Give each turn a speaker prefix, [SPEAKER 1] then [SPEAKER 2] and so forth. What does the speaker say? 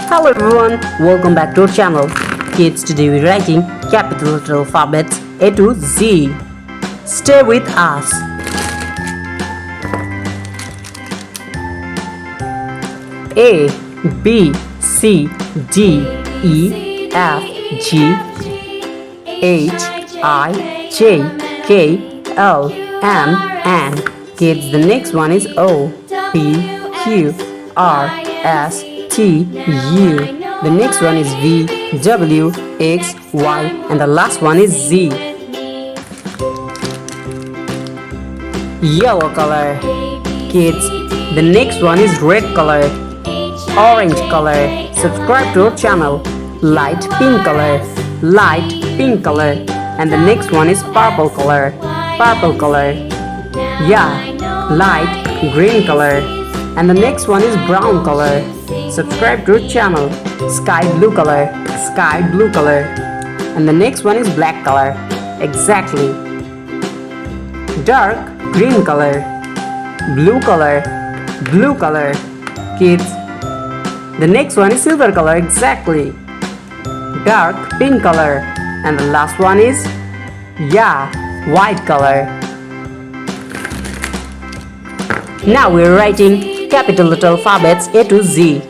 [SPEAKER 1] Hello everyone, welcome back to our channel. Kids, today we're writing capital letter alphabets A to Z. Stay with us. A, B, C, D, E, F, G, H, I, J, K, L, M, N. Kids, the next one is O, P, Q, R, S, T, U. The next one is V, W, X, Y, and the last one is Z. Yellow color. Kids, the next one is red color, orange color. Subscribe to our channel. Light pink color, and the next one is purple color, yeah, light green color, and the next one is brown color. Subscribe to our channel. Sky blue color, and the next one is black color. Exactly. Dark green color, blue color. Kids, the next one is silver color. Exactly. Dark pink color, and the last one is, yeah, white color. Now we're writing capital letter alphabets A to Z.